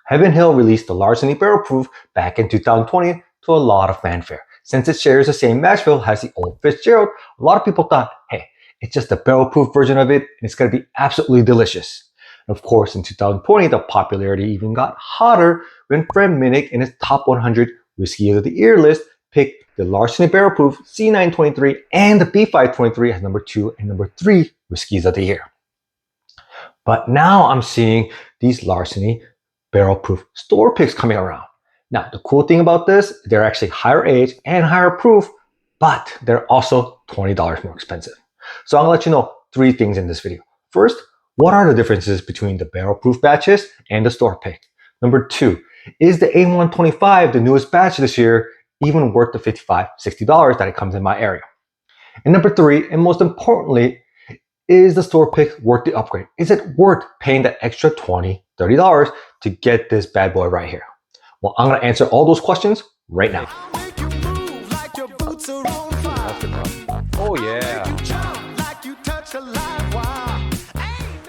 Heaven Hill released the Larceny Barrel Proof back in 2020 to a lot of fanfare. Since it shares the same mash bill as the old Fitzgerald, a lot of people thought, hey, it's just a barrel proof version of it and it's going to be absolutely delicious. And of course, in 2020, the popularity even got hotter when Fred Minnick in his top 100 Whiskey of the Year list picked the Larceny Barrel Proof C923 and the B523 as number 2 and number 3 Whiskeys of the Year. But now I'm seeing these Larceny Barrel Proof store picks coming around. Now, the cool thing about this, they're actually higher age and higher proof, but they're also $20 more expensive. So I'm gonna let you know 3 things in this video. First, what are the differences between the barrel proof batches and the store pick? Number 2, is the A125, the newest batch this year, even worth the $55, $60 that it comes in my area? And number 3, and most importantly, is the store pick worth the upgrade? Is it worth paying that extra $20, $30 to get this bad boy right here? Well, I'm gonna answer all those questions right now. Oh yeah.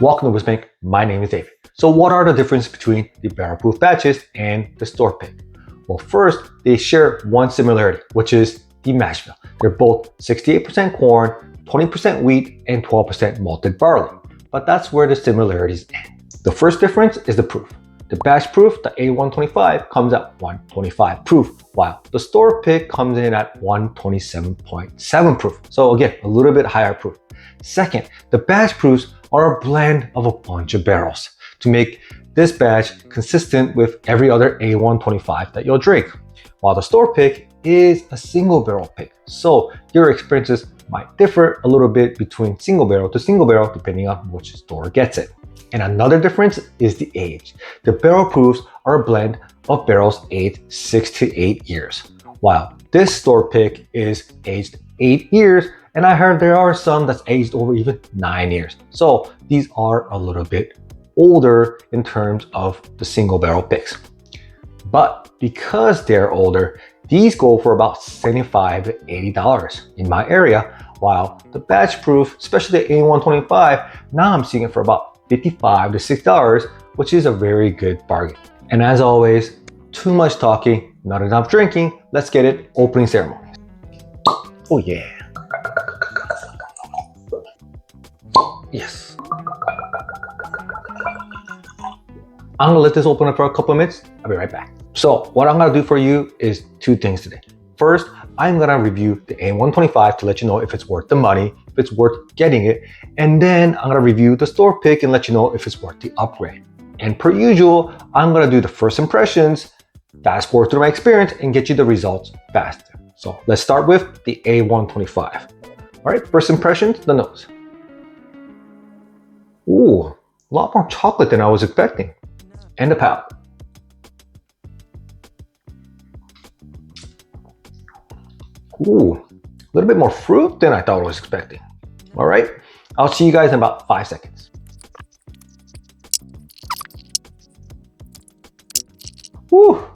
Welcome to Whiskey. My name is David. So what are the differences between the barrel proof batches and the store pick? Well, first, they share one similarity, which is the mash bill. They're both 68% corn, 20% wheat, and 12% malted barley. But that's where the similarities end. The first difference is the proof. The batch proof, the A125, comes at 125 proof, while the store pick comes in at 127.7 proof. So again, a little bit higher proof. Second, the batch proofs are a blend of a bunch of barrels to make this batch consistent with every other A125 that you'll drink, while the store pick is a single barrel pick. So your experiences might differ a little bit between single barrel to single barrel depending on which store gets it. And another difference is the age. The barrel proofs are a blend of barrels aged 6 to 8 years, while this store pick is aged 8 years, and I heard there are some that's aged over even 9 years. So these are a little bit older in terms of the single barrel picks. But because they're older, these go for about $75 to $80 in my area, while the batch proof, especially the A125, now I'm seeing it for about $55 to $60, which is a very good bargain. And as always, too much talking, not enough drinking. Let's get it, opening ceremony. Oh yeah. Yes. I'm gonna let this open up for a couple of minutes. I'll be right back. So what I'm gonna do for you is 2 things today. First, I'm gonna review the A125 to let you know if it's worth the money, if it's worth getting it. And then I'm gonna review the store pick and let you know if it's worth the upgrade. And per usual, I'm gonna do the first impressions, fast forward through my experience and get you the results faster. So let's start with the A125. All right, first impressions, the nose. Ooh, a lot more chocolate than I was expecting. And the palate. Ooh, a little bit more fruit than I thought I was expecting. All right, I'll see you guys in about 5 seconds. Ooh,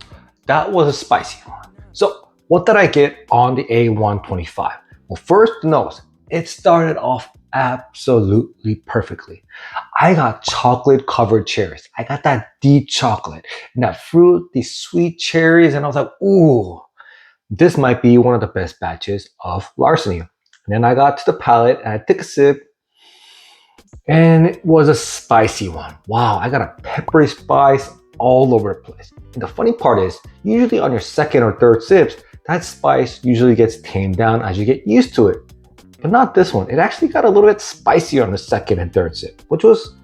that was a spicy one. So what did I get on the A125? Well, first, the nose. It started off absolutely perfectly. I got chocolate covered cherries. I got that deep chocolate and that fruit, these sweet cherries, and I was like, ooh, this might be one of the best batches of Larceny. And then I got to the palate and I took a sip and it was a spicy one. Wow, I got a peppery spice all over the place. And the funny part is, usually on your second or third sips, that spice usually gets tamed down as you get used to it. But not this one. It actually got a little bit spicier on the second and third sip, which was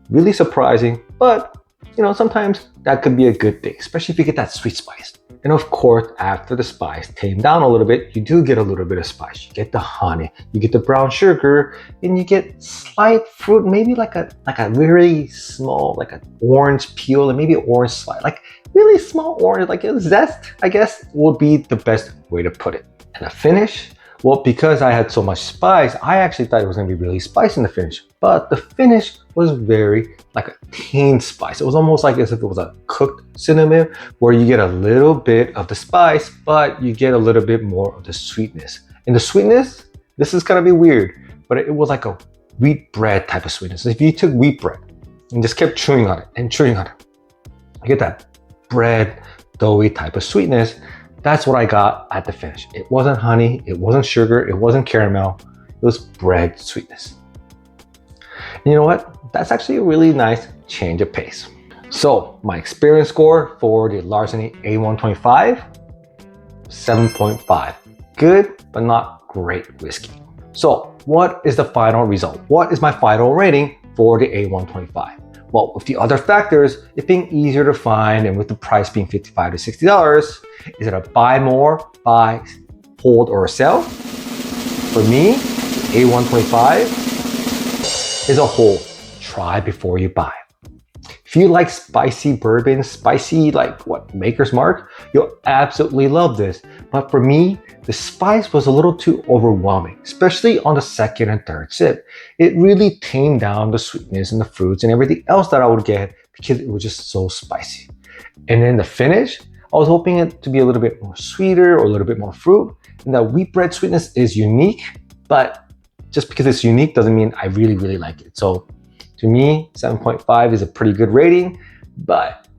really surprising. But, you know, sometimes that could be a good thing, especially if you get that sweet spice. And of course, after the spice tamed down a little bit, you do get a little bit of spice. You get the honey, you get the brown sugar, and you get slight fruit, maybe like a very small, like an orange peel, and maybe an orange slice, like really small orange, like a zest, I guess, would be the best way to put it. And the finish, well, because I had so much spice, I actually thought it was gonna be really spicy in the finish, but the finish was very like a teen spice. It was almost like as if it was a cooked cinnamon where you get a little bit of the spice, but you get a little bit more of the sweetness. And the sweetness, this is gonna be weird, but it was like a wheat bread type of sweetness. If you took wheat bread and just kept chewing on it and chewing on it, you get that bread, doughy type of sweetness. That's what I got at the finish. It wasn't honey, it wasn't sugar, it wasn't caramel, it was bread sweetness. And you know what? That's actually a really nice change of pace. So my experience score for the Larceny A125, 7.5. Good, but not great whiskey. So what is the final result? What is my final rating for the A125? Well, with the other factors, it being easier to find and with the price being $55 to $60, is it a buy more, buy, hold, or sell? For me, A125 is a hold. Try before you buy. If you like spicy bourbon, spicy like what, Maker's Mark, you'll absolutely love this. But for me, the spice was a little too overwhelming, especially on the second and third sip. It really tamed down the sweetness and the fruits and everything else that I would get because it was just so spicy. And then the finish, I was hoping it to be a little bit more sweeter or a little bit more fruit. And that wheat bread sweetness is unique, but just because it's unique doesn't mean I really, really like it. So to me, 7.5 is a pretty good rating, but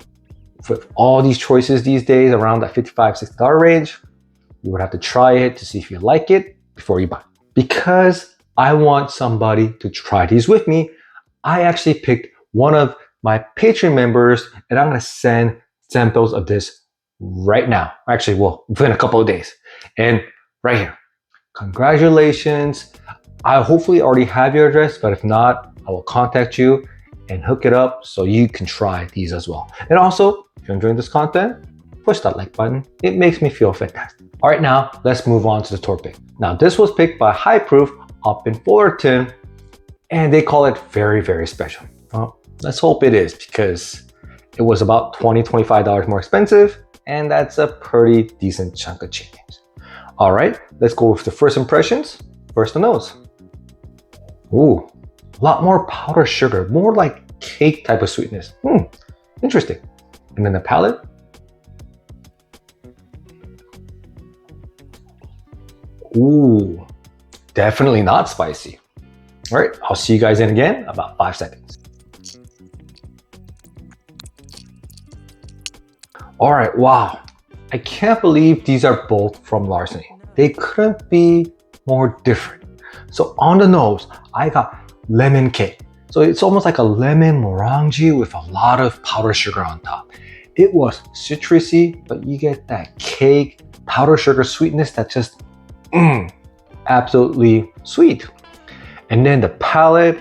with all these choices these days around that $55, $60 range, you would have to try it to see if you like it before you buy. Because I want somebody to try these with me, I actually picked one of my Patreon members and I'm gonna send samples of this right now. Actually, well, within a couple of days. And right here, congratulations. I hopefully already have your address, but if not, I will contact you and hook it up so you can try these as well. And also, if you're enjoying this content, push that like button. It makes me feel fantastic. All right, now let's move on to the tour pick. Now, this was picked by High Proof up in Fullerton, and they call it very, very special. Well, let's hope it is because it was about $20, $25 more expensive, and that's a pretty decent chunk of change. All right, let's go with the first impressions. First, the nose. Ooh, a lot more powdered sugar, more like cake type of sweetness. Interesting. And then the palate. Ooh, definitely not spicy. All right, I'll see you guys in again about 5 seconds. All right, wow. I can't believe these are both from Larceny. They couldn't be more different. So on the nose, I got lemon cake. So it's almost like a lemon morangi with a lot of powdered sugar on top. It was citrusy, but you get that cake, powdered sugar sweetness that just absolutely sweet. And then the palate,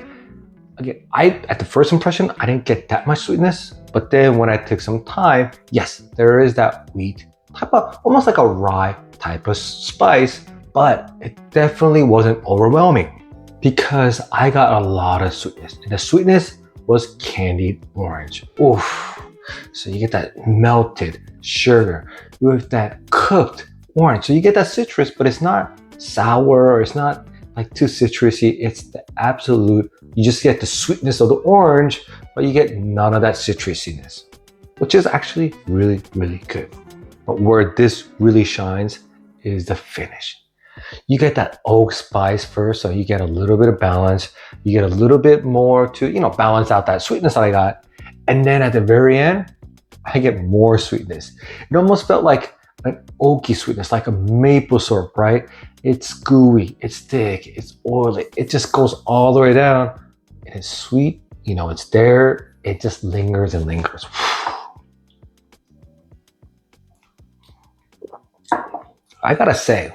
again, at the first impression, I didn't get that much sweetness, but then when I took some time, yes, there is that wheat type of, almost like a rye type of spice, but it definitely wasn't overwhelming because I got a lot of sweetness. And the sweetness was candied orange. Oof. So you get that melted sugar with that cooked orange. So you get that citrus, but it's not sour or it's not like too citrusy. It's the absolute, you just get the sweetness of the orange, but you get none of that citrusiness, which is actually really, really good. But where this really shines is the finish. You get that oak spice first, so you get a little bit of balance. You get a little bit more to, balance out that sweetness that I got. And then at the very end, I get more sweetness. It almost felt like an oaky sweetness, like a maple syrup, right? It's gooey, it's thick, it's oily. It just goes all the way down. And it's sweet, it's there. It just lingers and lingers. I gotta say,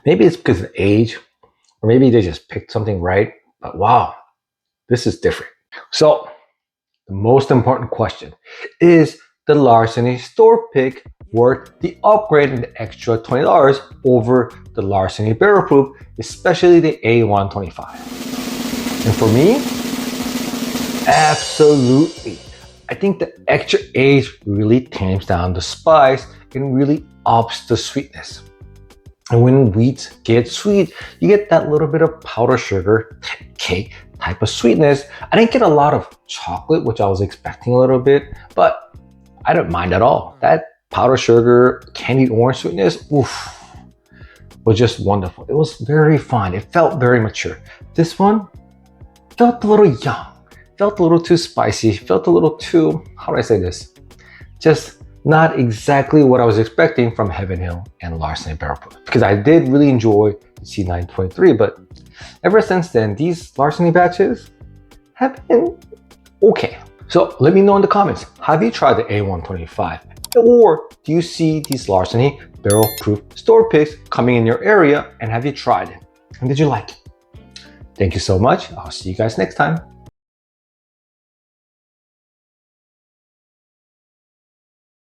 maybe it's because of age, or maybe they just picked something right, but wow, this is different. So the most important question, is the Larceny store pick worth the upgrade and the extra $20 over the Larceny Barrel Proof, especially the A125? And for me, absolutely. I think the extra age really tames down the spice and really ups the sweetness. And when wheat gets sweet, you get that little bit of powdered sugar, cake type of sweetness. I didn't get a lot of chocolate, which I was expecting a little bit, but I don't mind at all. That powdered sugar, candied orange sweetness, was just wonderful. It was very fine. It felt very mature. This one felt a little young, felt a little too spicy, felt a little too, how do I say this? just not exactly what I was expecting from Heaven Hill and Larceny Barrel Proof. Because I did really enjoy the C923, but ever since then, these Larceny batches have been okay. So let me know in the comments, have you tried the A125? Or do you see these Larceny Barrel Proof store picks coming in your area, and have you tried it? And did you like it? Thank you so much. I'll see you guys next time.